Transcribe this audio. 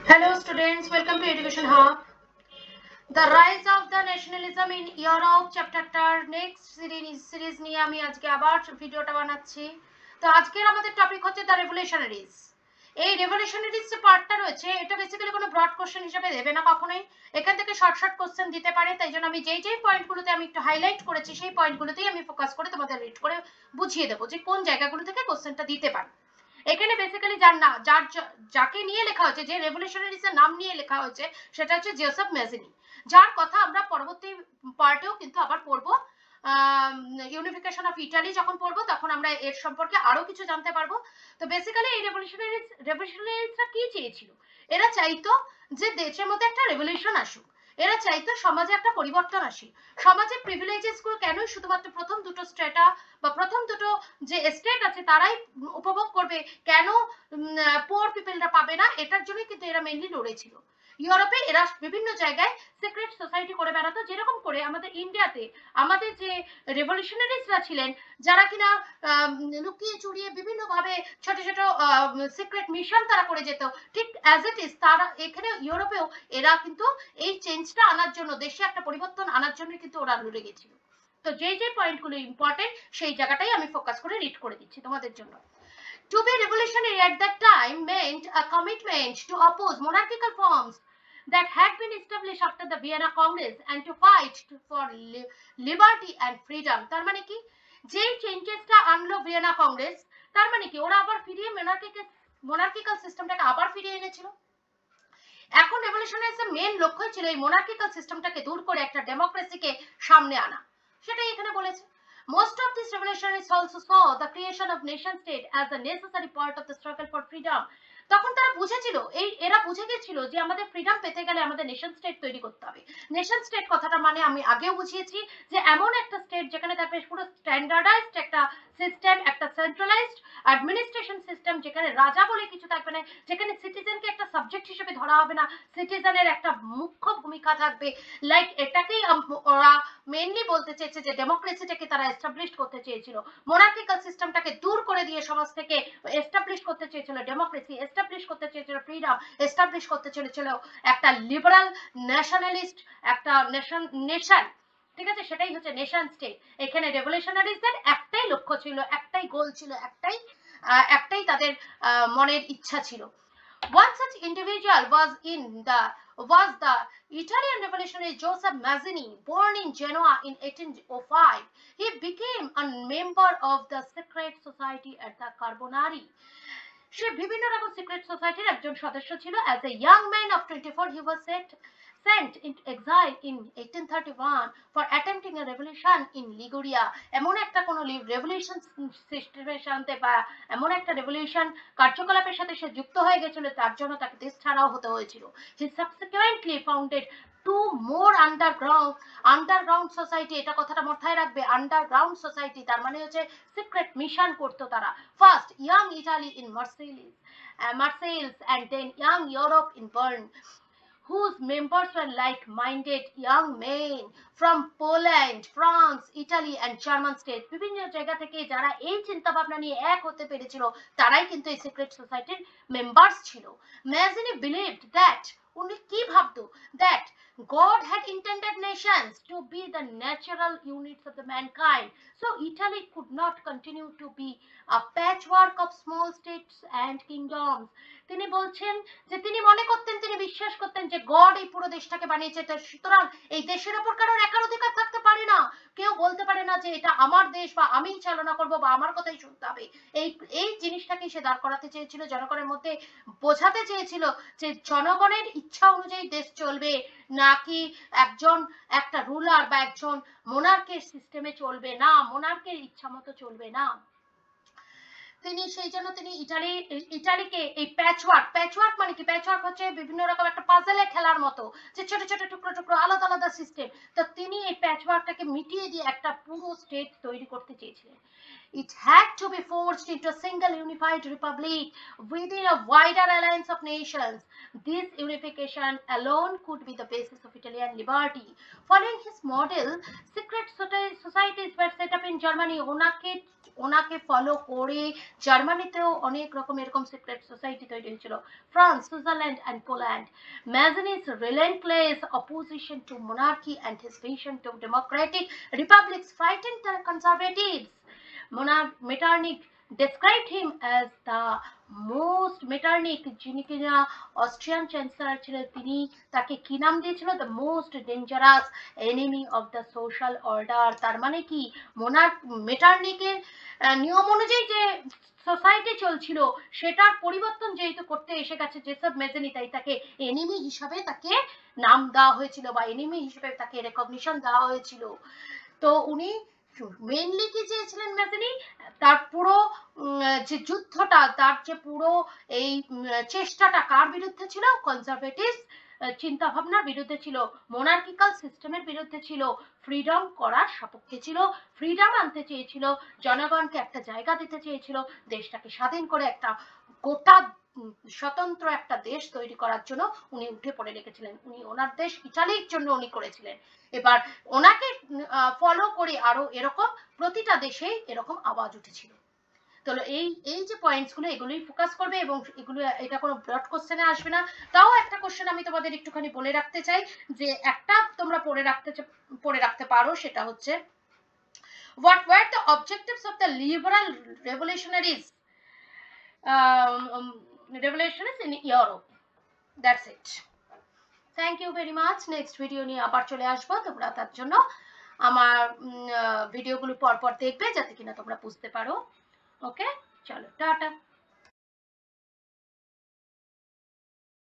Hello students, welcome to Education Hub. The Rise of the Nationalism in Europe চ্যাপ্টারটার next series নিয়ে আমি আজকে আবার ভিডিওটা বানাচ্ছি। তো আজকের আমাদের টপিক হচ্ছে দ্য রেভলিউশনারিজ। এই রেভলিউশনারিজ যে পার্টটা রয়েছে এটা বেসিক্যালি কোনো ব্রড কোশ্চেন হিসেবে দেবে না কখনোই, এখান থেকে শর্ট শর্ট কোশ্চেন দিতে পারে। তাই জন্য আমি যেই পয়েন্টগুলোতে আমি একটু হাইলাইট করেছি সেই পয়েন্টগুলোতেই আমি ফোকাস করে তোমাদের রিড করে বুঝিয়ে দেবো যে কোন জায়গাগুলো থেকে কোশ্চেনটা দিতে পারে। এখানে বেসিক্যালি যাকে নিয়ে লেখা হয়েছে, যে রেভলিউশনারিজ এর নাম নিয়ে লেখা হয়েছে সেটা হচ্ছে জোসেফ ম্যাজিনি, যার কথা আমরা পরবর্তী পার্টেও কিন্তু আবার পড়বো। ইউনিফিকেশন অফ ইটালি যখন পড়বো তখন আমরা এর সম্পর্কে আরো কিছু জানতে পারবো। তো বেসিক্যালি এই রেভলিউশনারিজরা কি চেয়েছিল? এরা চাইতো যে দেশের মধ্যে একটা রেভলিউশন আসুক, এরা চাইতো সমাজে একটা পরিবর্তন আসে। সমাজে প্রিভিলেজেস গুলো কেন শুধুমাত্র প্রথম দুটো স্ট্রেটা বা প্রথম দুটো যে স্টেট আছে তারাই উপভোগ করবে, কেন পোর পিপলরা পাবে না? এটার জন্যই কিন্তু এরা মেইনলি লড়েছিল। ইউরোপে এরা বিভিন্ন জায়গায় সিক্রেট সোসাইটি করে বেড়াতো, যেরকম করে আমাদের ইন্ডিয়াতে আমাদের যে রেভলিউশনারিজরা ছিলেন, যারা কিনা লুকিয়ে চুরিয়ে বিভিন্ন ভাবে ছোট ছোট সিক্রেট মিশন তারা করে যেত, ঠিক অ্যাজ ইট ইজ তারা এখানে ইউরোপেও এরা কিন্তু এই চেঞ্জটা আনার জন্য, দেশে একটা পরিবর্তন আনার জন্য কিন্তু ওরা লড়ে গেছিল। তো যে পয়েন্টগুলো ইম্পর্টেন্ট সেই জায়গাটাই আমি ফোকাস করে রিড করে দিচ্ছি তোমাদের জন্য। To be revolutionary at that time meant a commitment to oppose monarchical forms that had been established after the Vienna Congress and to fight for liberty and freedom. তার মানে কি, যেই চেঞ্জেসটা আনলো ভিয়েনা কংগ্রেস, তার মানে কি ওরা আবার ফিরিয়ে মোনার্কিক্যাল সিস্টেমটাকে আবার ফিরিয়ে এনেছিল। এখন রেভলিউশনারিজের মেন লক্ষ্য ছিল এই মোনার্কিক্যাল সিস্টেমটাকে দূর করে একটা ডেমোক্রেসিকে সামনে আনা, সেটাই এখানে বলেছে। Most of these revolutionaries also saw the creation of nation state as a necessary part of the struggle for freedom. তখন তারা বুঝেছিল, এরা বুঝে গেছিল যে আমাদের ফ্রিডম পেতে গেলে আমাদের নেশন স্টেট তৈরি করতে হবে। নেশন স্টেট কথাটা মানে আমি আগেও বুঝিয়েছি যে এমন একটা স্টেট যেখানে থাকবে পুরো স্ট্যান্ডার্ডাইজড একটা সিস্টেম, একটা সেন্ট্রালাইজড অ্যাডমিনিস্ট্রেশন সিস্টেম, যেখানে রাজা বলে কিছু থাকবে না, যেখানে সিটিজেনকে একটা সাবজেক্ট হিসেবে ধরা হবে না, সিটিজেনের একটা মুখ্য ভূমিকা থাকবে। লাইক এটাকেই ওরা মেইনলি বলতে চেয়েছে যে ডেমোক্রেসিটাকে তারা এস্টাবলিশ করতে চেয়েছিল, মোনার্কিক্যাল সিস্টেমটাকে দূর করে দিয়ে সমাজ থেকে এস্টাবলিশ করতে চেয়েছিল ডেমোক্রেসি, এস্টাবলিশ করতে চেয়েছিল ফ্রিডম, এস্টাবলিশ করতে চেয়েছিল একটা লিবারাল ন্যাশনালিস্ট একটা নেশন। ঠিক আছে, সেটাই হচ্ছে নেশন স্টেট। এখানে রেভলিউশনারিজদের একটাই লক্ষ্য ছিল, একটাই গোল ছিল, একটাই তাদের মনের ইচ্ছা ছিল। One such individual was the Italian revolutionary Joseph Mazzini, born in Genoa in 1805. He became a member of the secret society at the Carbonari. সে বিভিন্ন রকম সিক্রেট সোসাইটির একজন সদস্য ছিল। As a young man of 24, he was sent into exile in 1831 for attempting a revolution in Liguria. এমন একটা কোন revolution সিস্টেমের সাথে বা এমন একটা রেভলিউশন কার্যকলাপের সাথে সে যুক্ত হয়ে গেছিল, তার জন্য তাকে দেশ ছাড়াও হতে হয়েছিল। He subsequently founded two more underground society. এটা কথাটা মাথায় রাখবে, আন্ডারগ্রাউন্ড সোসাইটি তার মানে হচ্ছে সিক্রেট মিশন করতো তারা। First Young Italy in Marseilles and then Young Europe in Bern, whose members were like-minded young men from Poland, France, Italy and German states. বিভিন্ন জায়গা থেকে যারা এই চিন্তা ভাবনা নিয়ে এক হতে পেরেছিল তারাই কিন্তু এই সিক্রেট সোসাইটির মেম্বার্স ছিল। Mazzini believed that, উনি কি ভাবতো, that God had intended nations to be the natural units of the mankind. So Italy could not continue to be a patchwork of small states and kingdoms. তিনি বলছেন যে তিনি মনে করতেন, তিনি বিশ্বাস করতেন যে গড এই পুরো দেশটাকে বানিয়েছে, সুতরাং এই দেশের উপর কারোর একার অধিকার থাকতে পারে না। কেউ বলতে পারে না যে এটা আমার দেশ বা আমিই চালনা করবো বা আমার কথাই শুনতে হবে। এই জিনিসটাকে সে দাঁড় করাতে চেয়েছিল, জনগণের মধ্যে বোঝাতে চেয়েছিল যে জনগণের ইচ্ছা অনুযায়ী দেশ চলবে, নাকি একটা রুলার বা একজন মোনার্কের সিস্টেমে চলবে না, মোনার্কের ইচ্ছা মতো চলবে না। তিনি সেই জন্য তিনি ইটালিকে এই প্যাচওয়ার্ক মানে কি, প্যাচওয়ার্ক হচ্ছে বিভিন্ন রকম একটা পাজেলে খেলার মতো, যে ছোট ছোট টুকরো টুকরো আলাদা আলাদা সিস্টেম। তো তিনি এই প্যাচওয়ার্কটাকে মিটিয়ে দিয়ে একটা পুরো স্টেট তৈরি করতে চেয়েছিলেন। It had to be forged into a single unified republic within a wider alliance of nations. This unification alone could be the basis of Italian liberty. Following his model, secret societies were set up in Germany. ওনাকে follow করে জার্মানিতেও অনেক রকম এরকম secret society তৈরি হয়েছিল, France, Switzerland and Poland. Mazzini's relentless opposition to monarchy and his vision to democratic republics frightened the conservatives. Metternich described him as the most Metternich, যিনি কিনা Austrian chancellor ছিলেন, তিনি তাকে কি নাম দিয়েছিল? The most dangerous enemy of the social order. তার মানে কি, মেটার্নিকের নিয়ম অনুযায়ী যে সোসাইটি চলছিল সেটার পরিবর্তন যেহেতু করতে এসে গেছে জেসব মেজেনি, তাই তাকে এনিমি হিসাবে তাকে নাম দেওয়া হয়েছিল বা এনিমি হিসেবে তাকে রেকগনিশন দেওয়া হয়েছিল। তো উনি মেইনলি কি চেয়েছিলেন মেজেনি? তার পুরো যে যুদ্ধটা, তার যে পুরো এই চেষ্টাটা কার বিরুদ্ধে ছিল? কনজারভেটিভ চিন্তা ভাবনার বিরুদ্ধে ছিল, মোনার্কিক্যাল সিস্টেমের বিরুদ্ধে ছিল, ফ্রিডম করার সপক্ষে ছিল, ফ্রিডম আনতে চেয়েছিল, জনগণকে একটা জায়গা দিতে চেয়েছিল, দেশটাকে স্বাধীন করে একটা গোটা স্বতন্ত্র একটা দেশ তৈরি করার জন্য উনি উঠে পড়ে লেগেছিলেন। উনি ওনার দেশ ইটালির জন্য উনি করেছিলেন। এবার ওনাকে ফলো করে আরো এরকম প্রতিটা দেশেই এরকম আওয়াজ উঠেছিল। তো এই যে পয়েন্টস গুলো এগুলোই ফোকাস করবে এবং এগুলো, এটা কোনো ব্রড কোশ্চেনে আসবে না। তাও একটা কোশ্চেন আমি তোমাদের একটুখানি বলে রাখতে চাই, যে একটা তোমরা পড়ে রাখতে পারো, সেটা হচ্ছে what were the objectives of the liberal revolutionaries in Europe? That's it. Thank you very much. Next video নিয়ে আবার চলে আসবো। তোমরা তার জন্য আমার ভিডিওগুলো পরপর দেখবে যাতে কিনা তোমরা বুঝতে পারো। ওকে, চলো টাটা।